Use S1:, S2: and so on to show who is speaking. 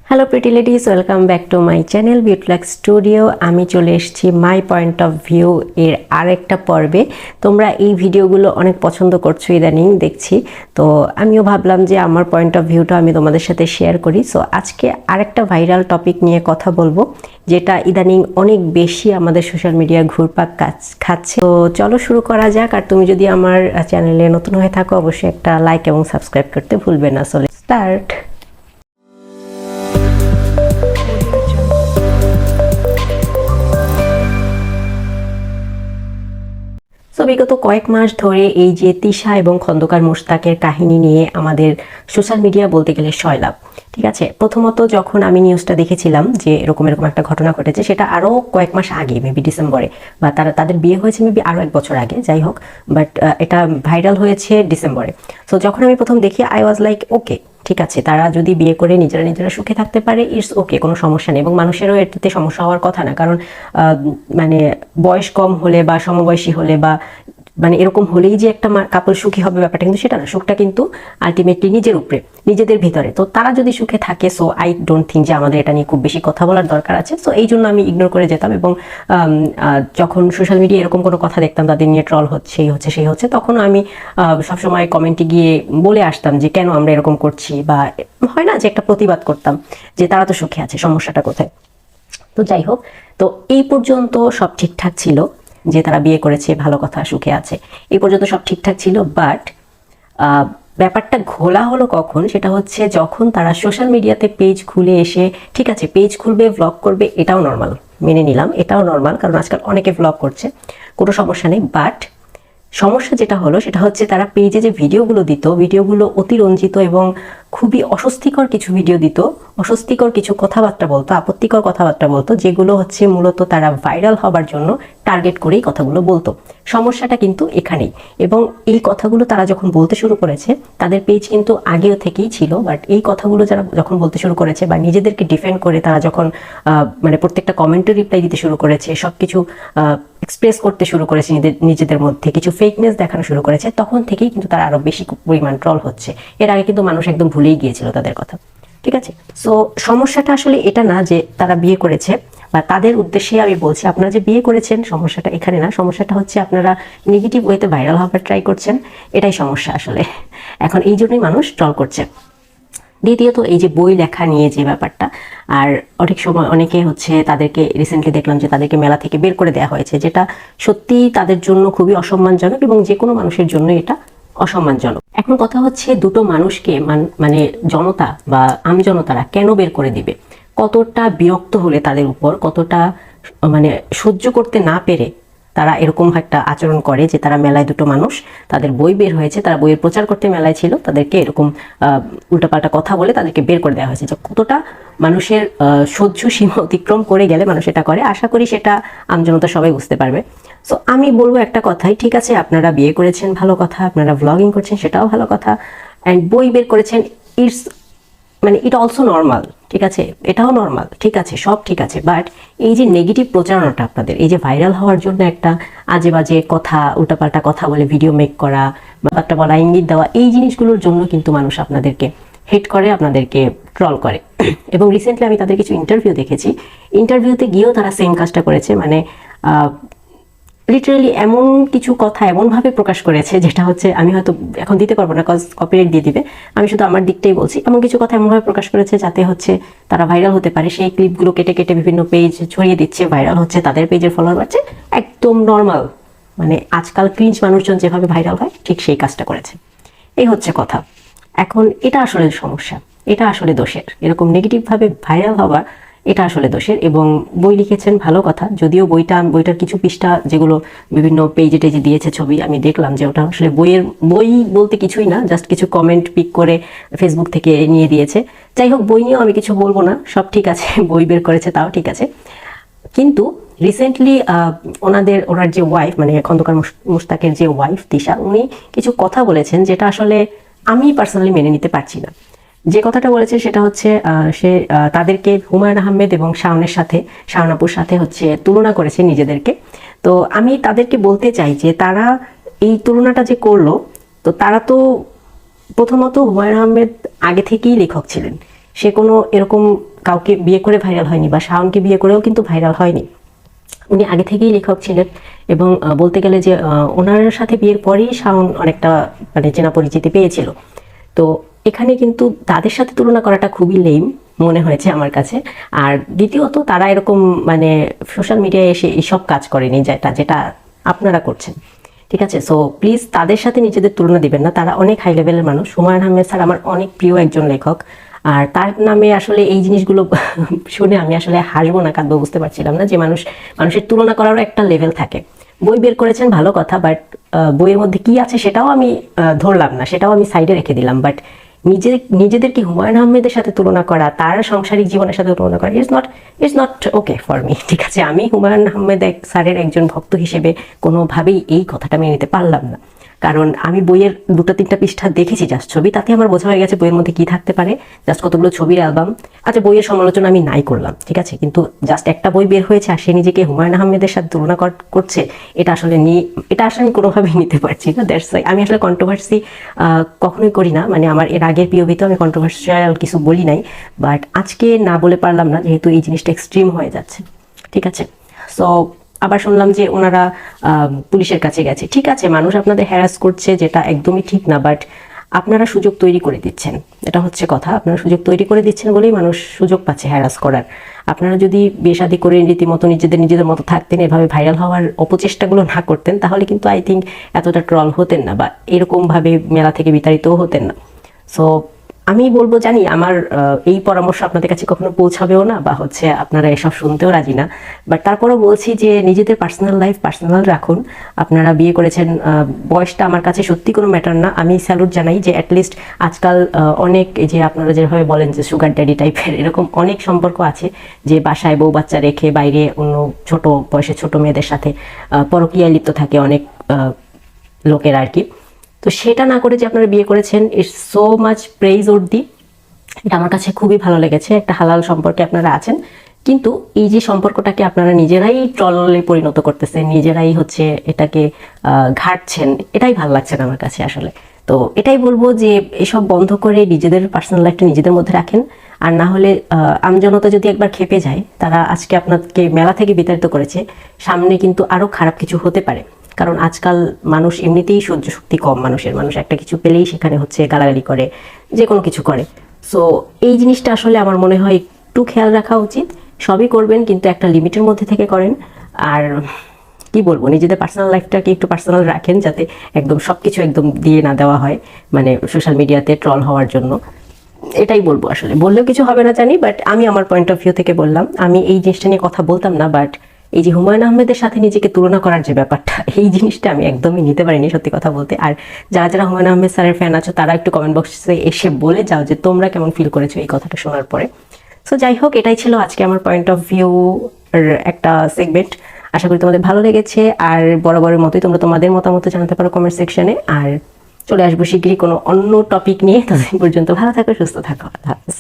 S1: Hello pretty ladies, welcome back to my channel beautilook studio. আমি চলে এসেছি my point of view এর আরেকটা পর্বে। তোমরা এই ভিডিওগুলো অনেক পছন্দ করছো, ইদানিং দেখছি। তো আমিও ভাবলাম যে আমার পয়েন্ট অফ ভিউটা আমি তোমাদের সাথে শেয়ার করি। সো আজকে আরেকটা ভাইরাল টপিক নিয়ে কথা বলবো, যেটা ইদানিং অনেক বেশি আমাদের সোশ্যাল মিডিয়ায় ঘুরপাক খাচ্ছে। তো চলো শুরু করা যাক। আর তুমি যদি আমার চ্যানেলে নতুন হয়ে থাকো, অবশ্যই একটা লাইক এবং সাবস্ক্রাইব করতে ভুলবে না। So let's start. তো বিগত কয়েক মাস ধরে এই যে তিশা এবং খন্দকার মোশতাকের কাহিনী নিয়ে আমাদের সোশ্যাল মিডিয়া বলতে গেলে সয়লাব। ঠিক আছে, প্রথমত যখন আমি নিউজটা দেখেছিলাম যে এরকম একটা ঘটনা ঘটেছে, সেটা আরও কয়েক মাস আগে, মেবি ডিসেম্বরে, বা তাদের বিয়ে হয়েছে মেবি আরও এক বছর আগে, যাই হোক, বাট এটা ভাইরাল হয়েছে ডিসেম্বরে। সো যখন আমি প্রথম দেখি, আই ওয়াজ লাইক ওকে, ঠিক আছে, তারা যদি বিয়ে করে নিজেরা সুখে থাকতে পারে, ইটস ওকে, কোনো সমস্যা নেই। এবং মানুষেরও এটাতে সমস্যা হওয়ার কথা না, কারণ মানে বয়স কম হলে বা সমবয়সী হলে বা মানে এরকম হলেই যে একটা কাপল সুখী হবে ব্যাপারটা কিন্তু সেটা না। সুখটা কিন্তু আলটিমেটলি নিজের উপরে, নিজেদের ভিতরে। তো তারা যদি সুখে থাকে, সো আই ডোন্ট থিঙ্ক যে আমাদের এটা নিয়ে খুব বেশি কথা বলার দরকার আছে। সো এই জন্য আমি ইগনোর করে যেতাম। এবং যখন সোশ্যাল মিডিয়া এরকম কোনো কথা দেখতাম তাদের নিয়ে ট্রল হচ্ছে, সেই হচ্ছে, তখন আমি সবসময় কমেন্টে গিয়ে বলে আসতাম যে কেন আমরা এরকম করছি, বা হয় না যে একটা প্রতিবাদ করতাম যে তারা তো সুখে আছে, সমস্যাটা কোথায়। তো যাই হোক, তো এই পর্যন্ত সব ঠিকঠাক ছিল, যে তারা বিয়ে করেছে, ভালো কথা, সুখে আছে, এই পর্যন্ত সব ঠিকঠাক ছিল। বাট ব্যাপারটা ঘোলা হলো কখন, সেটা হচ্ছে যখন তারা সোশ্যাল মিডিয়াতে পেজ খুলে এসে, ঠিক আছে, পেজ খুলবে, ভ্লগ করবে, এটাও নর্মাল, মেনে নিলাম, এটাও নর্মাল, কারণ আজকাল অনেকে ভ্লগ করছে, কোনো সমস্যা নেই। বাট সমস্যা যেটা হলো সেটা হচ্ছে তারা পেজে যে ভিডিওগুলো দিত, ভিডিওগুলো অতিরঞ্জিত এবং খুবই অস্বস্তিকর কিছু ভিডিও দিত, অস্বস্তিকর কিছু কথাবার্তা বলতো, আপত্তিকর কথাবার্তা বলতো, যেগুলো হচ্ছে মূলত তারা ভাইরাল হবার জন্য টার্গেট করেই কথাগুলো বলতো। সমস্যাটা কিন্তু এখানেই। এবং এই কথাগুলো তারা যখন বলতে শুরু করেছে, তাদের পেজ কিন্তু আগেও থেকেই ছিল, বাট এই কথাগুলো যারা যখন বলতে শুরু করেছে বা নিজেদেরকে ডিফেন্ড করে তারা যখন মানে প্রত্যেকটা কমেন্টে রিপ্লাই দিতে শুরু করেছে, সবকিছু এক্সপ্রেস করতে শুরু করেছে, নিজেদের মধ্যে কিছু ফেকনেস দেখানো শুরু করেছে, তখন থেকেই কিন্তু তারা আরো বেশি পরিমাণ ট্রল হচ্ছে। এর আগে কিন্তু মানুষ একদম ভুলেই গিয়েছিল তাদের কথা। ঠিক আছে, সো সমস্যাটা আসলে এটা না যে তারা বিয়ে করেছে, বা তাদের উদ্দেশ্যে আমি বলছি, আপনারা যে বিয়ে করেছেন সমস্যাটা এখানে না, সমস্যাটা হচ্ছে আপনারা নেগেটিভ ওয়েতে ভাইরাল হবার ট্রাই করছেন, এটাই সমস্যা আসলে। এখন এই জন্যই মানুষ ট্রল করছে। দ্বিতীয়ত এই যে বই লেখা নিয়ে যে ব্যাপারটা, আর অনেক সময় অনেকে হচ্ছে তাদেরকে, রিসেন্টলি দেখলাম যে তাদেরকে মেলা থেকে বের করে দেওয়া হয়েছে, যেটা সত্যি তাদের জন্য খুবই অসম্মানজনক, এবং যে কোনো মানুষের জন্য এটা অসম্মানজনক। এখন কথা হচ্ছে দুটো মানুষকে মানে জনতা বা আমজনতারা কেন বের করে দিবে, কতটা বিরক্ত হলে তাদের উপর, কতটা মানে সহ্য করতে না পেরে তারা এরকম একটা আচরণ করে, যে তারা মেলায় দুটো মানুষ, তাদের বই বের হয়েছে, তারা বইয়ের প্রচার করতে মেলায় ছিল, তাদেরকে এরকম উল্টাপাল্টা কথা বলে তাদেরকে বের করে দেওয়া হয়েছে। যে কতটা মানুষের সহ্য সীমা অতিক্রম করে গেলে মানুষ এটা করে, আশা করি সেটা আমজনতা সবাই বুঝতে পারবে। সো আমি বলবো একটা কথাই, ঠিক আছে, আপনারা বিয়ে করেছেন, ভালো কথা, আপনারা ব্লগিং করছেন, সেটাও ভালো কথা, অ্যান্ড বই বের করেছেন, ইটস মানে ইট অলসো নর্মাল, ঠিক আছে, এটাও নর্মাল, ঠিক আছে, সব ঠিক আছে। বাট এই যে নেগেটিভ প্রচারণাটা আপনাদের, এই যে ভাইরাল হওয়ার জন্য একটা আজে বাজে কথা, উল্টাপাল্টা কথা বলে ভিডিও মেক করা, ব্যাপারটা বলা, ইঙ্গিত দেওয়া, এই জিনিসগুলোর জন্য কিন্তু মানুষ আপনাদেরকে হেট করে, আপনাদেরকে ট্রল করে। এবং রিসেন্টলি আমি তাদের কিছু ইন্টারভিউ দেখেছি, ইন্টারভিউতে গিয়েও তারা সেম কাজটা করেছে, মানে লিটারালি এমন কিছু কথা এমনভাবে প্রকাশ করেছে, যেটা হচ্ছে আমি হয়তো এখন দিতে পারবো না, কজ কপিরাইট দিয়ে দিবে, আমি শুধু আমার দিকটাই বলছি। এমন কিছু কথা এমনভাবে প্রকাশ করেছে যাতে হচ্ছে তারা ভাইরাল হতে পারে, সেই ক্লিপগুলো কেটে কেটে বিভিন্ন পেজ ছড়িয়ে দিচ্ছে, ভাইরাল হচ্ছে, তাদের পেজের ফলোয়ার বাড়ছে, একদম নর্মাল, মানে আজকাল ক্রিঞ্জ মানুষজন যেভাবে ভাইরাল হয় ঠিক সেই কাজটা করেছে। এই হচ্ছে কথা। এখন এটা আসলে সমস্যা, এটা আসলে দোষের, এরকম নেগেটিভভাবে ভাইরাল হওয়া এটা আসলে দোষের। এবং বই লিখেছেন, ভালো কথা, যদিও বইটার কিছু পৃষ্ঠা যেগুলো বিভিন্ন পেজে টেজে দিয়েছে ছবি, আমি দেখলাম যে ওটা আসলে বই বলতে কিছুই না, জাস্ট কিছু কমেন্ট পিক করে ফেসবুক থেকে নিয়ে দিয়েছে। যাই হোক, বই নিয়েও আমি কিছু বলবো না, সব ঠিক আছে, বই বের করেছে তাও ঠিক আছে। কিন্তু রিসেন্টলি ওনার যে ওয়াইফ, মানে খন্দকার মোশতাকের যে ওয়াইফ তিশা, উনি কিছু কথা বলেছেন যেটা আসলে আমি পার্সোনালি মেনে নিতে পারছি না। যে কথাটা বলেছে সেটা হচ্ছে সে তাদেরকে হুমায়ুন আহমেদ এবং শাওন আপুর সাথে হচ্ছে তুলনা করেছে নিজেদেরকে। তো আমি তাদেরকে বলতে চাই যে তারা এই তুলনাটা যে করলো, তো তারা তো প্রথমত হুমায়ুন আহমেদ আগে থেকেই লেখক ছিলেন, সে কোনো এরকম কাউকে বিয়ে করে ভাইরাল হয়নি, বা শাওনকে বিয়ে করেও কিন্তু ভাইরাল হয়নি। উনি আগে থেকেই লেখক ছিলেন, এবং বলতে গেলে যে ওনার সাথে বিয়ের পরেই শাওন অনেকটা মানে চেনা পরিচিতি পেয়েছিল। তো এখানে কিন্তু তাদের সাথে তুলনা করাটা খুবই লেম মনে হয়েছে আমার কাছে। আর দ্বিতীয়ত তারা এরকম মানে সোশ্যাল মিডিয়ায় এসে এইসব কাজ করেনি যেটা যেটা আপনারা করছেন, ঠিক আছে? সো প্লিজ তাদের সাথে নিজেদের তুলনা দিবেন না, তারা অনেক হাই লেভেলের মানুষ। হুমায়ুন আহমেদ স্যার আমার অনেক প্রিয় একজন লেখক, আর তার নামে আসলে এই জিনিসগুলো শুনে আমি আসলে হাসবো না কাঁদবো বুঝতে পারছিলাম না, যে মানুষের তুলনা করারও একটা লেভেল থাকে। বই বের করেছেন ভালো কথা, বাট বইয়ের মধ্যে কি আছে সেটাও আমি ধরলাম না, সেটাও আমি সাইডে রেখে দিলাম। বাট নিজেদেরকে হুমায়ুন আহমেদের সাথে তুলনা করা, তার সাংসারিক জীবনের সাথে তুলনা করা it's not okay for me, ঠিক আছে? আমি হুমায়ুন আহমেদ স্যারের একজন ভক্ত হিসেবে কোনোভাবেই এই কথাটা মেনে নিতে পারলাম না। কারণ আমি বইয়ের 2-3টা পৃষ্ঠা দেখেছি জাস্ট ছবি, তাতে আমার বোঝা হয়ে গেছে বইয়ের মধ্যে কি থাকতে পারে। জাস্ট কতগুলো ছবির অ্যালবাম। আচ্ছা, বইয়ের সমালোচনা আমি নাই করলাম, ঠিক আছে, কিন্তু জাস্ট একটা বই বের হয়েছে আর সে নিজেকে হুমায়ুন আহমেদের সাথে তুলনা করছে, এটা আসলে আমি কোনোভাবেই নিতে পারছি না। দ্যাটস ওয়াই আমি আসলে কন্ট্রোভার্সি কখনোই করি না, মানে আমার এর আগের পিওভিতে আমি কন্ট্রোভার্সিয়াল কিছু বলি নাই, বাট আজকে না বলে পারলাম না যেহেতু এই জিনিসটা এক্সট্রিম হয়ে যাচ্ছে, ঠিক আছে? সো আবার শুনলাম যে ওনারা পুলিশের কাছে গেছে। ঠিক আছে, মানুষ আপনাদের হ্যারাস করছে, যেটা একদমই ঠিক না, বাট আপনারা সুযোগ তৈরি করে দিচ্ছেন, এটা হচ্ছে কথা। আপনারা সুযোগ তৈরি করে দিচ্ছেন বলেই মানুষ সুযোগ পাচ্ছে হ্যারাস করার। আপনারা যদি বিয়ে শাদী করে রীতিমতো নিজেদের মতো থাকতেন, এভাবে ভাইরাল হওয়ার অপচেষ্টাগুলো না করতেন, তাহলে কিন্তু আই থিঙ্ক এতটা ট্রল হতেন না, বা এরকমভাবে মেলা থেকে বিতাড়িতও হতেন না। সো আমি বলবো, জানি আমার এই পরামর্শ আপনাদের কাছে কখনো পৌঁছাবেও না, বা হচ্ছে আপনারা এসব শুনতেও রাজি না, বাট তারপরও বলছি যে নিজেদের পার্সোনাল লাইফ পার্সোনাল রাখুন। আপনারা বিয়ে করেছেন, বয়সটা আমার কাছে সত্যি কোনো ম্যাটার না। আমি স্যালুট জানাই যে অ্যাটলিস্ট আজকাল অনেক, এই যে আপনারা যেভাবে বলেন যে সুগার ড্যাডি টাইপের, এরকম অনেক সম্পর্ক আছে যে বাসায় বউ বাচ্চা রেখে বাইরে অন্য ছোট বয়সে ছোট মেয়েদের সাথে পরকীয়ায় লিপ্ত থাকে অনেক লোকের আর কি। তো সেটা না করে যে আপনারা বিয়ে করেছেন, ইটস সো মাচ প্রেইজ অর্দি, এটা আমার কাছে খুবই ভালো লেগেছে। একটা হালাল সম্পর্কে আপনারা আছেন, কিন্তু এই যে সম্পর্কটাকে আপনারা নিজেরাই ট্রলে পরিণত করতেছেন, নিজেরাই হচ্ছে এটাকে ঘাটছেন, এটাই ভালো লাগছে না আমার কাছে আসলে। তো এটাই বলবো যে এসব বন্ধ করে নিজেদের পার্সোনাল লাইফটা নিজেদের মধ্যে রাখেন। আর না হলে আমজনতা যদি একবার খেপে যায়, তারা আজকে আপনাকে মেলা থেকে বিতাড়িত করেছে, সামনে কিন্তু আরো খারাপ কিছু হতে পারে। কারণ আজকাল মানুষ এমনিতেই সহ্য শক্তি কম, মানুষ একটা কিছু পেলেই সেখানে হচ্ছে গালাগালি করে, যে কোনো কিছু করে। সো এই জিনিসটা আসলে আমার মনে হয় একটু খেয়াল রাখা উচিত। সবই করবেন কিন্তু একটা লিমিটের মধ্যে থেকে করেন। আর কি বলবো, নিজেদের পার্সোনাল লাইফটাকে একটু পার্সোনাল রাখেন, যাতে একদম সবকিছু একদম দিয়ে না দেওয়া হয় মানে সোশ্যাল মিডিয়াতে ট্রল হওয়ার জন্য। এটাই বলবো, আসলে বললেও কিছু হবে না জানি, বাট আমি আমার পয়েন্ট অফ ভিউ থেকে বললাম। আমি এই জিনিসটা নিয়ে কথা বলতাম না, বাট এই যে হুমায়ুন আহমেদের সাথে নিজেকে তুলনা করার যে ব্যাপারটা, এই জিনিসটা আমি একদমই নিতে পারিনি সত্যি কথা বলতে। আর যারা হুমায়ুন আহমেদ স্যারের ফ্যান আছো, তারা একটু কমেন্ট বক্সে এসে বলে যাও যে তোমরা কেমন ফিল করেছো এই কথাটা শোনার পরে। সো যাই হোক, এটাই ছিল আজকে আমার পয়েন্ট অফ ভিউ একটা সেগমেন্ট। আশা করি তোমাদের ভালো লেগেছে, আর বরাবরের মতোই তোমরা তোমাদের মতামত জানাতে পারো কমেন্ট সেকশনে। আর চলে আসবো শীঘ্রই কোনো অন্য টপিক নিয়ে। ততদিন পর্যন্ত ভালো থাকো, সুস্থ থাকো, আল্লাহ হাফেজ।